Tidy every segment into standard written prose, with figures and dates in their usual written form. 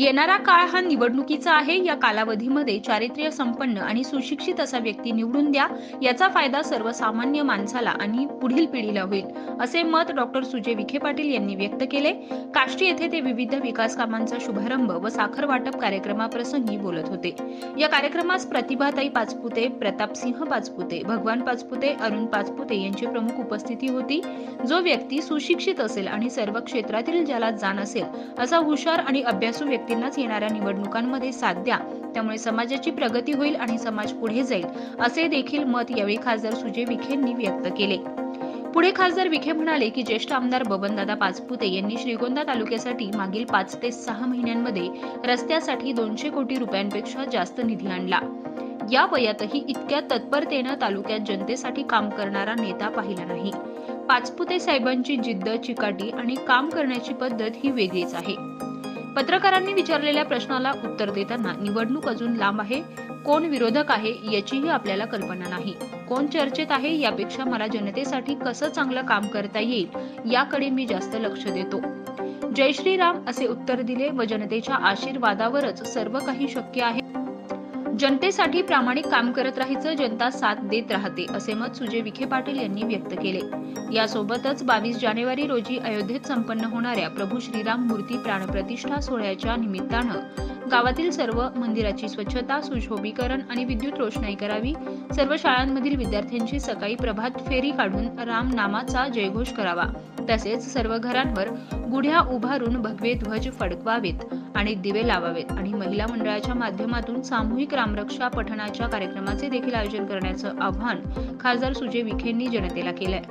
येणारा काळ हा निवडणुकीचा आहे। या कालावधीमध्ये चारित्र्य संपन्न आणि सुशिक्षित असा व्यक्ती निवडून द्या, याचा फायदा सर्वसामान्य माणसाला आणि पुढील पिढीला होईल, असे मत डॉक्टर सुजय विखे पाटील यांनी व्यक्त केले। काष्टी येथे ते विविध विकास कामांचा शुभारंभ व साखर वाटप कार्यक्रमाप्रसंगी बोलत होते। या कार्यक्रमास प्रतिभाताई पाचपुते, प्रतापसिंह पाचपुते, भगवान पाचपुते, अरुण पाचपुते यांची प्रमुख उपस्थिती होती। जो व्यक्ती सुशिक्षित असेल आणि सर्व क्षेत्रातील ज्याला जाण असेल असा हुशार आणि अभ्यासू व्यक्तींनाच येणाऱ्या निवडणुकांमध्ये साथ द्या, त्यामुळे समाजाची प्रगती होईल आणि समाज पुढे जाईल, असे देखील मत यावेळी खासदार सुजय विखेंनी व्यक्त केले। पुढे खासदार विखे म्हणाले की ज्येष्ठ आमदार बबनदादा पाचपुते यांनी श्रीगोंदा तालुक्यासाठी मागील 5 ते 6 महिन्यांमध्ये रस्त्यासाठी 200 कोटी रुपयांपेक्षा जास्त निधी आणला। या वयातही इतक्या तत्परतेने तालुक्यात जनतेसाठी काम करणारा नेता पाहिला नाही। पाचपुते साहेबांची जिद्द, चिकाटी आणि काम करण्याची पद्धत ही वेगळीच आहे। पत्रकारांनी विचारलेल्या प्रश्नाला उत्तर देताना निवडणूक अजून लांब आहे, कोण विरोधक आहे याचीही आपल्याला कल्पना नाही, कोण चर्चेत आहे यापेक्षा मला जनतेसाठी कसं चांगलं काम करता येईल याकडे मी जास्त लक्ष देतो। जय श्रीराम असे उत्तर दिले व जनतेच्या आशीर्वादावरच सर्व काही शक्य आहे। जनतेसाठी प्रामाणिक काम करत राहायचं, जनता साथ देत राहते, असे मत सुजय विखे पाटील यांनी व्यक्त केले। यासोबतच 22 जानेवारी रोजी अयोध्येत संपन्न होणाऱ्या प्रभू श्रीराम मूर्ती प्राणप्रतिष्ठा सोहळ्याच्या निमित्तानं गावातील सर्व मंदिराची स्वच्छता, सुशोभीकरण आणि विद्युत रोषणाई करावी। सर्व शाळांमधील विद्यार्थ्यांची सकाळी प्रभात फेरी काढून राम नामाचा जयघोष करावा। तसेच सर्व घरांवर गुढ्या उभारून भगवे ध्वज फडकवावेत आणि दिवे लावावेत आणि महिला मंडळाच्या माध्यमातून सामूहिक रामरक्षा पठणाच्या कार्यक्रमाचे देखील आयोजन करण्याचं आवाहन खासदार सुजय विखेंनी जनतेला केलंय।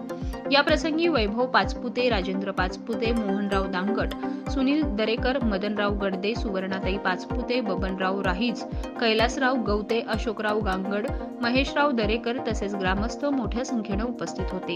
या प्रसंगी वैभव पाचपुते, राजेंद्र पाचपुते, मोहनराव दांगट, सुनील दरेकर, मदनराव गडदे, सुवर्णाताई पाचपुते, बबनराव राहीज, कैलासराव गवते, अशोकराव गांगड, महेशराव दरेकर तसेच ग्रामस्थ मोठ्या संख्येने उपस्थित होते।